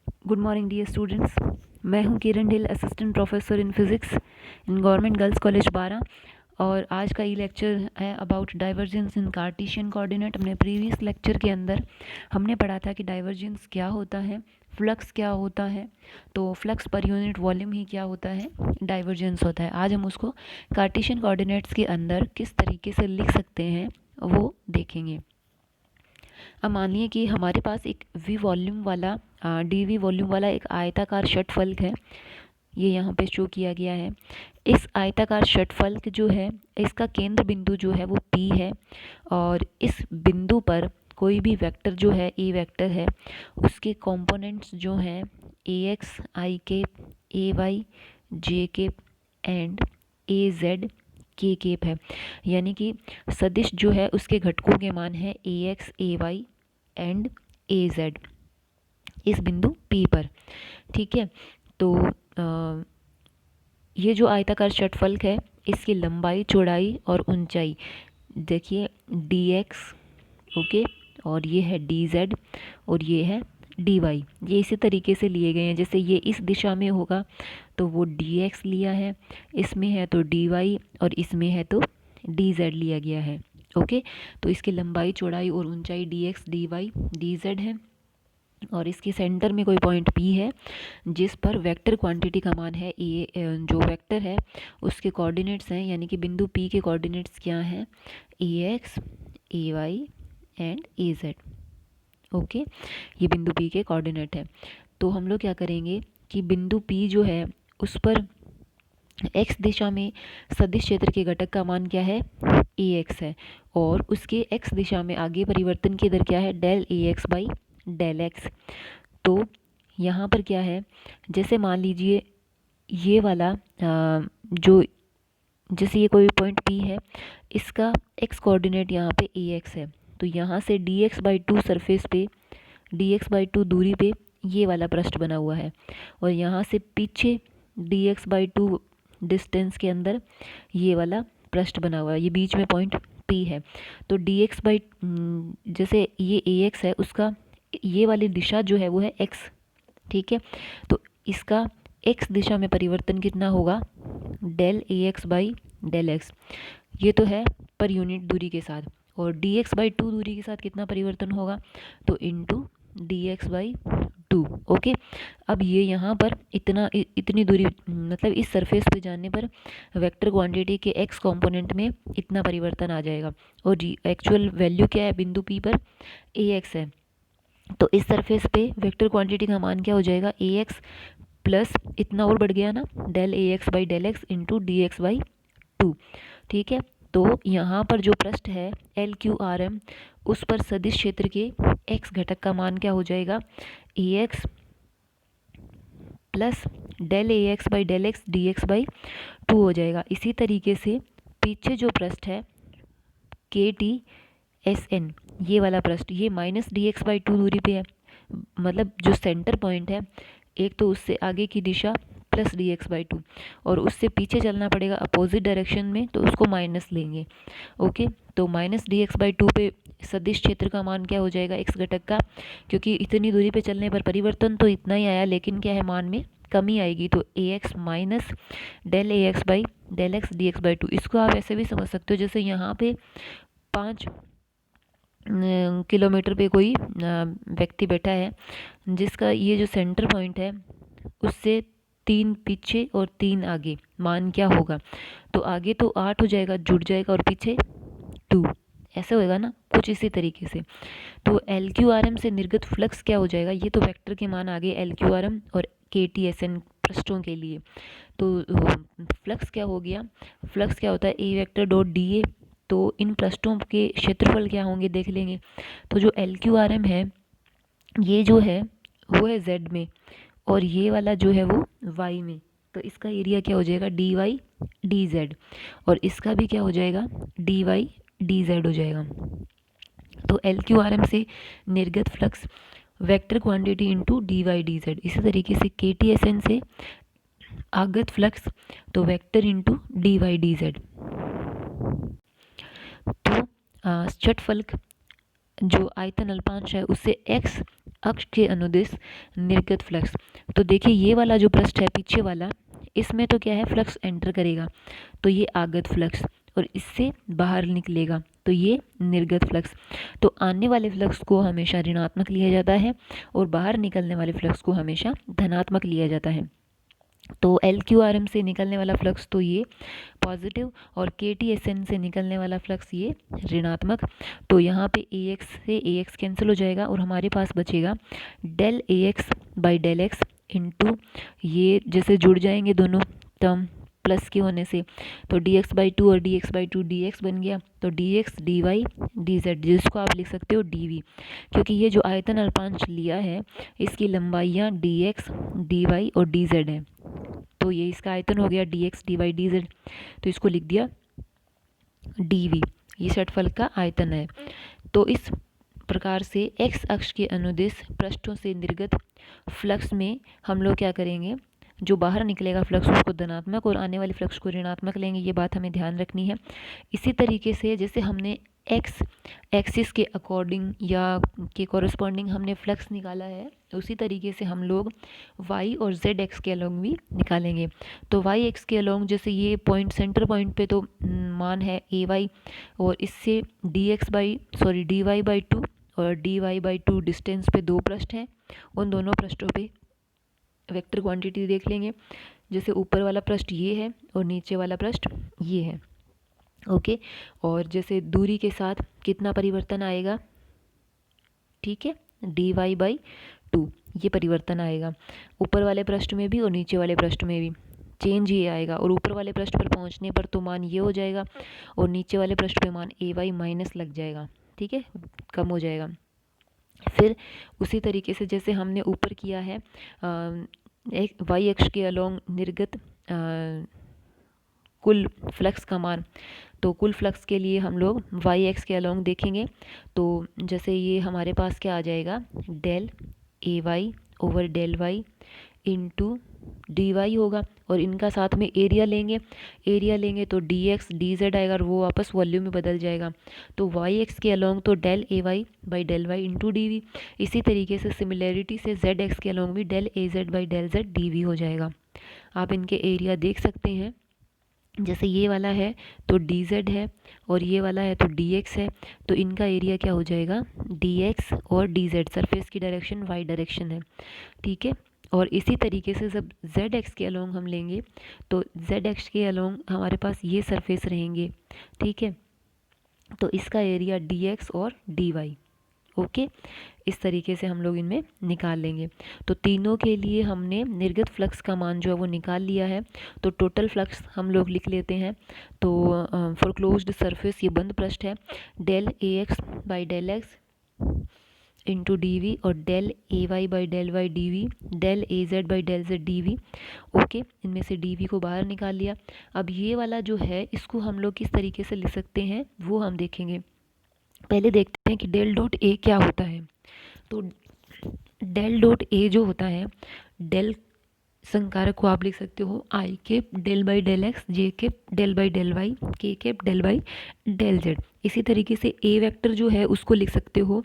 Good morning dear students. मैं हूं Kiran Dhill, assistant professor in physics in government girls college Bara. और आज का ये लेक्चर है about divergence in Cartesian coordinate. हमने प्रीवियस लेक्चर के अंदर हमने पढ़ा था कि डाइवर्जेंस क्या होता है, फ्लक्स क्या होता है, तो फ्लक्स पर यूनिट वॉल्यूम ही क्या होता है, डाइवर्जेंस होता है। आज हम उसको कार्टेशियन कोऑर्डिनेट्स के अंदर किस तरीके से लिख सकते हैं वो देखेंगे। अब मानिए कि हमारे पास एक वी वॉल्यूम वाला डी वी वॉल्यूम वाला एक आयताकार षटफलक है। ये यहाँ पे शो किया गया है। इस आयताकार षटफलक जो है, इसका केंद्र बिंदु जो है वो P है, और इस बिंदु पर कोई भी वेक्टर जो है ए वेक्टर है, उसके कंपोनेंट्स जो हैं A X I cap, A Y J cap and A Z K cap है। यानी कि सदिश जो है उसके घटकों के मान है A X A Y and A Z इस बिंदु P पर। ठीक है, तो ये जो आयताकार षटफलक है, इसकी लंबाई, चौड़ाई और ऊंचाई देखिए dx, ओके, और ये है dz और ये है dy। ये इसी तरीके से लिए गए हैं। जैसे ये इस दिशा में होगा तो वो dx लिया है, इसमें है तो dy और इसमें है तो dz लिया गया है। ओके, तो इसकी लंबाई, चौड़ाई और ऊंचाई dx dy dz है, और इसके सेंटर में कोई पॉइंट P है जिस पर वेक्टर क्वांटिटी का मान है ए। जो वेक्टर है उसके कोऑर्डिनेट्स हैं, यानी कि बिंदु P के कोऑर्डिनेट्स क्या हैं, A X A Y and A Z. Okay, ये बिंदु P के कोऑर्डिनेट है। तो हम लोग क्या करेंगे कि बिंदु P जो है उस पर x दिशा में सदिश क्षेत्र के घटक का मान क्या है, ए एक्स है, और उसके x दिशा में आगे परिवर्तन की दर क्या है, del A X by del X. तो यहाँ पर क्या है, जैसे मान लीजिए ये वाला जो, जैसे ये कोई पॉइंट P है, इसका x कोऑर्डिनेट यहाँ पे ए एक्स है, तो यहाँ से dx/2 सरफेस पे, dx/2 दूरी पे ये वाला पृष्ठ बना हुआ है, और यहाँ से पीछे dx/2 डिस्टेंस के अंदर ये वाला पृष्ठ बना हुआ है, ये बीच में पॉइंट P है। तो जैसे ये ए एक्स है, उसका ये वाली दिशा जो है वो है x। ठीक है, तो इसका x दिशा में परिवर्तन कितना होगा, del A X by del X. ये तो है पर यूनिट दूरी के साथ, और dx/2 दूरी के साथ कितना परिवर्तन होगा, तो इनटू dx/2। ओके, अब ये यहाँ पर इतनी दूरी, मतलब इस सरफेस पे जाने पर वेक्टर क्वांटिटी के x कंपोनेंट में इतना परिवर्तन आ जाएगा, और एक्चुअल वैल्यू क्या है बिंदु P पर, ए एक्स है। तो इस सरफेस पे वेक्टर क्वांटिटी का मान क्या हो जाएगा, ए एक्स प्लस इतना और बढ़ गया ना, del A X by del X into D X by 2। ठीक है, तो यहाँ पर जो पृष्ठ है एल क्यू आर एम, उस पर सदिश क्षेत्र के x घटक का मान क्या हो जाएगा, A X plus del A X by del X D X by 2 हो जाएगा। इसी तरीके से पीछे जो पृष्ठ है के टी एस एन, ये वाला पृष्ठ, ये माइनस डी एक्स बाई 2 दूरी पे है, मतलब जो सेंटर पॉइंट है, एक तो उससे आगे की दिशा प्लस डी एक्स बाई 2, और उससे पीछे चलना पड़ेगा अपोजिट डायरेक्शन में, तो उसको माइनस लेंगे। ओके, तो माइनस डी एक्स बाई 2 पे सदिश क्षेत्र का मान क्या हो जाएगा x घटक का, क्योंकि इतनी दूरी पे चलने पर परिवर्तन तो इतना ही आया, लेकिन क्या है मान में कमी आएगी, तो A X minus del A X by del X D X by 2। इसको आप ऐसे भी समझ सकते हो, जैसे यहाँ पे 5 किलोमीटर पे कोई व्यक्ति बैठा है, जिसका ये जो सेंटर पॉइंट है उससे 3 पीछे और 3 आगे मान क्या होगा, तो आगे तो 8 हो जाएगा, जुड़ जाएगा, और पीछे 2, ऐसे होएगा ना, कुछ इसी तरीके से। तो एल क्यू आर एम से निर्गत फ्लक्स क्या हो जाएगा, ये तो वेक्टर के मान आगे एल क्यू आर एम और के टी एस एन पृष्ठों के लिए। तो फ्लक्स क्या हो गया, फ्लक्स क्या होता है, ए वेक्टर डॉट डी ए। तो इन पृष्ठों के क्षेत्रफल क्या होंगे देख लेंगे। तो जो एल क्यू आर एम है, ये जो है वो है z में, और ये वाला जो है वो y में, तो इसका एरिया क्या हो जाएगा, डी वाई डी जेड, और इसका भी क्या हो जाएगा, डी वाई डी जेड हो जाएगा। तो एल क्यू आर एम से निर्गत flux vector quantity into D Y D Z. इसी तरीके से के टी एस एन से आगत फ्लक्स, तो vector into D Y D Z. तो षटफलक जो आयतन अल्पांश है उससे एक्स अक्ष के अनुदिश निर्गत फ्लक्स। तो देखिए ये वाला जो पृष्ठ है पीछे वाला, इसमें तो क्या है, फ्लक्स एंटर करेगा तो ये आगत फ्लक्स, और इससे बाहर निकलेगा तो ये निर्गत फ्लक्स। तो आने वाले फ्लक्स को हमेशा ऋणात्मक लिया जाता है और बाहर निकलने वाले फ्लक्स को हमेशा धनात्मक लिया जाता है। तो LQRM से निकलने वाला फ्लक्स तो ये पॉजिटिव, और KTSN से निकलने वाला फ्लक्स ये ऋणात्मक। तो यहाँ पे AX से AX कैंसिल हो जाएगा और हमारे पास बचेगा del AX by del X into, ये जैसे जुड़ जाएंगे दोनों टर्म प्लस के होने से, तो dx/2 और dx/2 dx बन गया, तो dx dy dz, जिसको आप लिख सकते हो dv, क्योंकि ये जो आयतन अल्पांश लिया है इसकी लंबाइयाँ dx dy और dz है। तो ये इसका आयतन हो गया dx dy dz, तो इसको लिख दिया dv, ये षटफल का आयतन है। तो इस प्रकार से x अक्ष के अनुदिश पृष्ठों से निर्गत फ्लक्स में हम लोग क्या करेंगे, जो बाहर निकलेगा फ्लक्स उसको धनात्मक और आने वाले फ्लक्स को ऋणात्मक लेंगे, ये बात हमें ध्यान रखनी है। इसी तरीके से जैसे हमने एक्स एक्सिस के अकॉर्डिंग या के कॉरस्पॉन्डिंग हमने फ्लक्स निकाला है, उसी तरीके से हम लोग वाई और जेड एक्स के अलोंग भी निकालेंगे। तो वाई एक्स के अलोंग जैसे ये पॉइंट सेंटर पॉइंट पे तो मान है ए वाई, और इससे डी वाई बाई टू और D Y by two distance पे दो पृष्ठ हैं, उन दोनों पृष्ठों पे वेक्टर क्वांटिटी देख लेंगे। जैसे ऊपर वाला पृष्ठ ये है और नीचे वाला पृष्ठ ये है, ओके। और जैसे दूरी के साथ कितना परिवर्तन आएगा, ठीक है, डी वाई बाई टू ये परिवर्तन आएगा ऊपर वाले पृष्ठ में भी और नीचे वाले पृष्ठ में भी, चेंज ये आएगा। और ऊपर वाले पृष्ठ पर पहुंचने पर तो मान ये हो जाएगा और नीचे वाले पृष्ठ पे मान ए वाई माइनस लग जाएगा, ठीक है, कम हो जाएगा। फिर उसी तरीके से जैसे हमने ऊपर किया है एक वाई अक्ष के अलोंग निर्गत कुल फ्लक्स का मान, तो कुल फ्लक्स के लिए हम लोग वाई एक्स के अलोंग देखेंगे। तो जैसे ये हमारे पास क्या आ जाएगा, del A Y over del Y into D Y होगा, और इनका साथ में एरिया लेंगे तो डी एक्स डी जेड आएगा और वो वापस वॉल्यूम में बदल जाएगा। तो वाई एक्स के अलोंग तो del A Y by del Y into D V. इसी तरीके से सिमिलैरिटी से जेड एक्स के अलोंग भी del A Z by del Z D V हो जाएगा। आप इनके एरिया देख सकते हैं, जैसे ये वाला है तो डी जेड है और ये वाला है तो डी एक्स है, तो इनका एरिया क्या हो जाएगा, डी एक्स और डी जेड, सरफेस की डायरेक्शन वाई डायरेक्शन है, ठीक है। और इसी तरीके से जब जेड एक्स के अलोंग हम लेंगे तो जेड एक्स के अलोंग हमारे पास ये सरफेस रहेंगे, ठीक है, तो इसका एरिया डी एक्स और डी वाई, ओके। इस तरीके से हम लोग इनमें निकाल लेंगे। तो तीनों के लिए हमने निर्गत फ्लक्स का मान जो है वो निकाल लिया है। तो टोटल फ्लक्स हम लोग लिख लेते हैं। तो फॉर क्लोज्ड सरफेस ये बंद पृष्ठ है, del A X by del X into D V और del A Y by del Y D V, del A Z by del Z D V, okay. इनमें से डी वी को बाहर निकाल लिया। अब ये वाला जो है इसको हम लोग किस तरीके से लिख सकते हैं वो हम देखेंगे। पहले देखते हैं कि डेल डॉट ए क्या होता है। तो डेल डॉट ए जो होता है, डेल संकारक को आप लिख सकते हो I cap del by del X, J cap del by del Y, K cap del by del Z. इसी तरीके से ए वेक्टर जो है उसको लिख सकते हो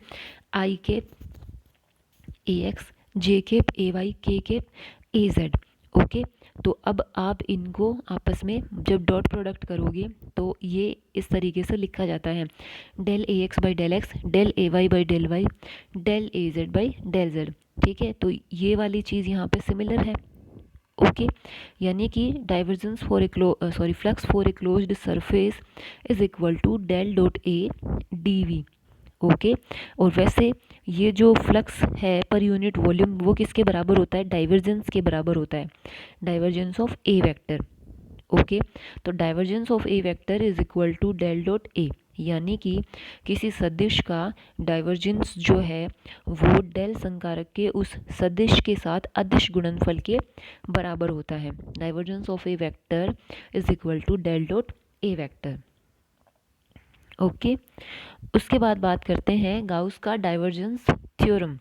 I cap A X, J cap A Y, K cap A Z, okay. तो अब आप इनको आपस में जब डॉट प्रोडक्ट करोगे तो ये इस तरीके से लिखा जाता है, del A X by del X, del A Y by del Y, del A Z by del Z, ठीक है। तो ये वाली चीज़ यहाँ पे सिमिलर है, ओके। यानी कि divergence for a flux for a closed surface is equal to del dot A D V, okay. और वैसे ये जो फ्लक्स है पर यूनिट वॉल्यूम वो किसके बराबर होता है, डाइवर्जेंस के बराबर होता है, divergence of a vector, okay. तो divergence of a vector is equal to del dot A, यानी कि किसी सदिश का डाइवर्जेंस जो है वो डेल संकारक के उस सदिश के साथ अदिश गुणनफल के बराबर होता है। Divergence of a vector is equal to del dot A vector, okay. उसके बाद बात करते हैं गाउस का डाइवर्जेंस थ्योरम।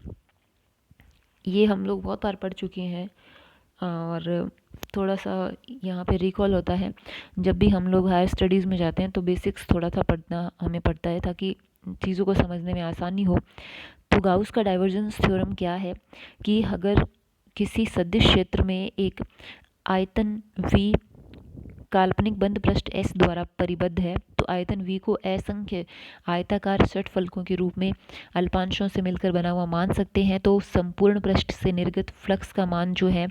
ये हम लोग बहुत बार पढ़ चुके हैं और थोड़ा सा यहाँ पे रिकॉल होता है। जब भी हम लोग हायर स्टडीज़ में जाते हैं तो बेसिक्स थोड़ा सा पढ़ना हमें पड़ता है ताकि चीज़ों को समझने में आसानी हो। तो गाउस का डाइवर्जेंस थ्योरम क्या है कि अगर किसी सदिश क्षेत्र में एक आयतन V काल्पनिक बंद पृष्ठ S द्वारा परिबद्ध है तो आयतन V को असंख्य आयताकार षटफलकों के रूप में अल्पांशों से मिलकर बना हुआ मान सकते हैं। तो संपूर्ण पृष्ठ से निर्गत फ्लक्स का मान जो है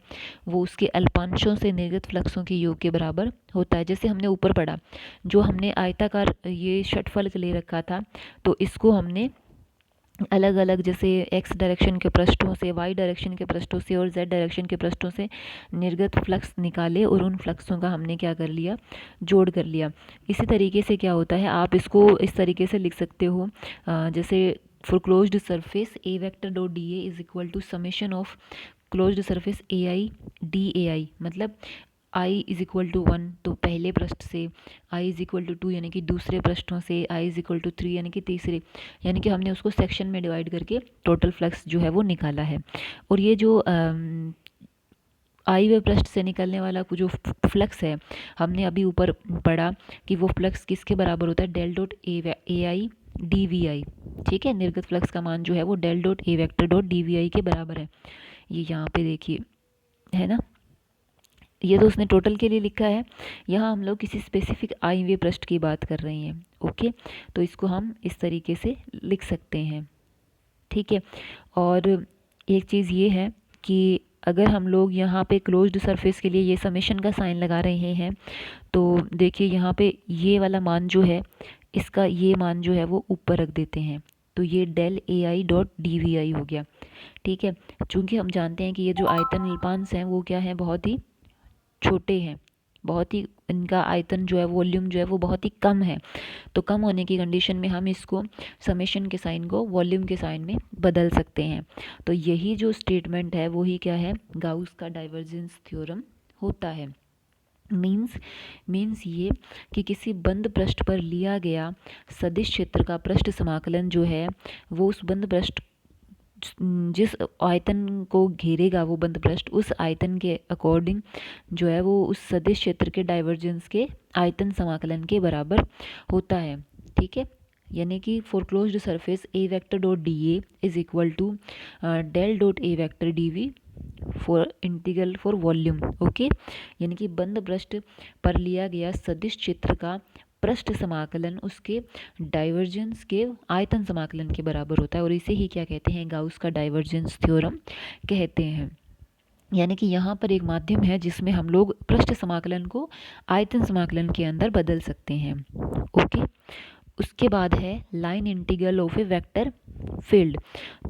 वो उसके अल्पांशों से निर्गत फ्लक्सों के योग के बराबर होता है। जैसे हमने ऊपर पढ़ा, जो हमने आयताकार ये षटफलक ले रखा था, तो इसको हमने अलग अलग जैसे x डायरेक्शन के पृष्ठों से, y डायरेक्शन के पृष्ठों से और z डायरेक्शन के पृष्ठों से निर्गत फ्लक्स निकाले और उन फ्लक्सों का हमने क्या कर लिया, जोड़ कर लिया। इसी तरीके से क्या होता है, आप इसको इस तरीके से लिख सकते हो, जैसे for closed surface A vector dot D A is equal to summation of closed surface A I D A I, मतलब i इज इक्वल टू 1 तो पहले पृष्ठ से, i इज इक्वल टू 2 यानी कि दूसरे पृष्ठों से, i इज इक्वल टू 3 यानी कि तीसरे, यानी कि हमने उसको सेक्शन में डिवाइड करके टोटल फ्लक्स जो है वो निकाला है। और ये जो आई वे पृष्ठ से निकलने वाला जो फ्लक्स है, हमने अभी ऊपर पढ़ा कि वो फ्लक्स किसके बराबर होता है, del dot A I D V I. ठीक है, निर्गत फ्लक्स का मान जो है वो del dot A vector dot D V I के बराबर है। ये यहाँ पे देखिए है ना, ये तो उसने टोटल के लिए लिखा है, यहाँ हम लोग किसी स्पेसिफिक आई वे पृष्ठ की बात कर रहे हैं। ओके, तो इसको हम इस तरीके से लिख सकते हैं। ठीक है, और एक चीज़ ये है कि अगर हम लोग यहाँ पे क्लोज्ड सरफेस के लिए ये समेशन का साइन लगा रहे हैं, तो देखिए यहाँ पे ये वाला मान जो है, इसका ये मान जो है वो ऊपर रख देते हैं, तो ये del A I dot D V I हो गया। ठीक है, चूँकि हम जानते हैं कि ये जो आयतन अल्पांश हैं वो क्या है, बहुत ही छोटे हैं, बहुत ही इनका आयतन जो है, वॉल्यूम जो है वो बहुत ही कम है। तो कम होने की कंडीशन में हम इसको समेशन के साइन को वॉल्यूम के साइन में बदल सकते हैं। तो यही जो स्टेटमेंट है वही क्या है, गाउस का डाइवर्जेंस थ्योरम होता है। मीन्स ये कि किसी बंद पृष्ठ पर लिया गया सदिश क्षेत्र का पृष्ठ समाकलन जो है वो उस बंद पृष्ठ, जिस आयतन को घेरेगा वो बंद पृष्ठ, उस आयतन के अकॉर्डिंग जो है वो उस सदिश क्षेत्र के डाइवर्जेंस के आयतन समाकलन के बराबर होता है। ठीक है, यानी कि for closed surface A vector dot D A is equal to del dot A vector D V for integral for volume. Okay, यानी कि बंद पृष्ठ पर लिया गया सदिश क्षेत्र का पृष्ठ समाकलन उसके डाइवर्जेंस के आयतन समाकलन के बराबर होता है, और इसे ही क्या कहते हैं, गाउस का डाइवर्जेंस थ्योरम कहते हैं। यानी कि यहाँ पर एक माध्यम है जिसमें हम लोग पृष्ठ समाकलन को आयतन समाकलन के अंदर बदल सकते हैं। ओके, उसके बाद है line integral of a vector field.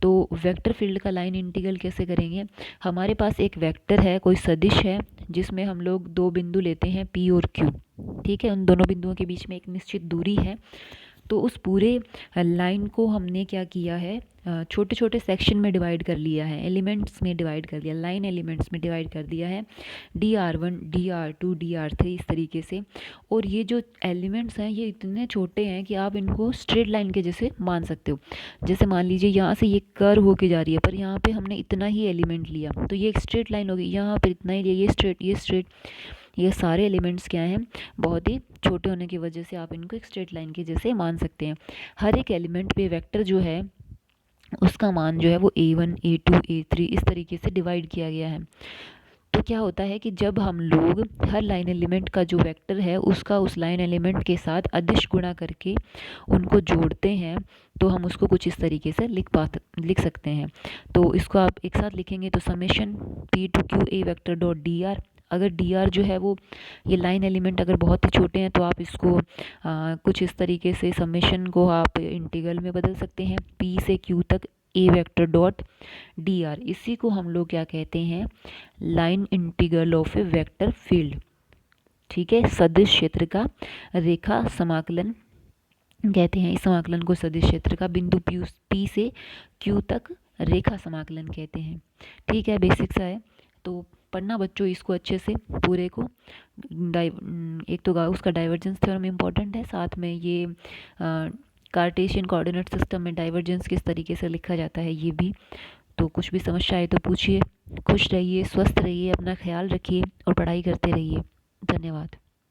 तो वेक्टर फील्ड का लाइन इंटीग्रल कैसे करेंगे, हमारे पास एक वेक्टर है, कोई सदिश है जिसमें हम लोग दो बिंदु लेते हैं P और Q। ठीक है, उन दोनों बिंदुओं के बीच में एक निश्चित दूरी है। तो उस पूरे लाइन को हमने क्या किया है, छोटे छोटे सेक्शन में डिवाइड कर लिया है, एलिमेंट्स में डिवाइड कर दिया, लाइन एलिमेंट्स में डिवाइड कर दिया है, DR1 DR2 DR3 इस तरीके से। और ये जो एलिमेंट्स हैं ये इतने छोटे हैं कि आप इनको स्ट्रेट लाइन के जैसे मान सकते हो। जैसे मान लीजिए यहाँ से ये कर्व होके जा रही है, पर यहाँ पे हमने इतना ही एलिमेंट लिया तो ये एक स्ट्रेट लाइन होगी, यहाँ पर इतना ही लिया, ये स्ट्रेट, ये सारे एलिमेंट्स क्या हैं, बहुत ही छोटे होने की वजह से आप इनको एक स्ट्रेट लाइन के जैसे मान सकते हैं। हर एक एलिमेंट पे वेक्टर जो है उसका मान जो है वो A1 A2 A3 इस तरीके से डिवाइड किया गया है। तो क्या होता है कि जब हम लोग हर लाइन एलिमेंट का जो वेक्टर है उसका उस लाइन एलिमेंट के साथ अदिश गुणा करके उनको जोड़ते हैं तो हम उसको कुछ इस तरीके से लिख सकते हैं। तो इसको आप एक साथ लिखेंगे तो summation P to Q A vector dot DR। अगर DR जो है वो ये लाइन एलिमेंट अगर बहुत ही छोटे हैं तो आप इसको कुछ इस तरीके से समेशन को आप इंटीग्रल में बदल सकते हैं, P से Q तक A वेक्टर डॉट DR। इसी को हम लोग क्या कहते हैं, line integral of a vector field. ठीक है, सदिश क्षेत्र का रेखा समाकलन कहते हैं। इस समाकलन को सदिश क्षेत्र का बिंदु P से Q तक रेखा समाकलन कहते हैं। ठीक है, बेसिक सा है, तो पढ़ना बच्चों इसको अच्छे से पूरे को। एक तो उसका डाइवर्जेंस थ्योरम इम्पॉर्टेंट है, साथ में ये कार्टेशियन कोऑर्डिनेट सिस्टम में डाइवर्जेंस किस तरीके से लिखा जाता है ये भी। तो कुछ भी समस्या आए तो पूछिए। खुश रहिए, स्वस्थ रहिए, अपना ख्याल रखिए और पढ़ाई करते रहिए। धन्यवाद।